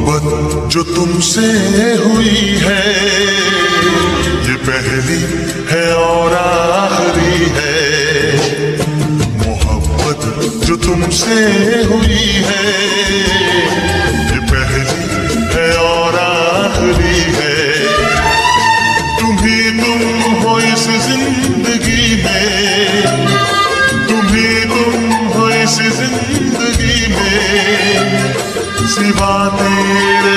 मोहब्बत जो तुमसे हुई है ये पहली है और आखिरी है। मोहब्बत जो तुमसे हुई है ये पहली है और आखिरी है। तुम ही तुम हो इस जिंदगी में, तुम ही तुम हो इस जिंदगी में, सिवा तेरे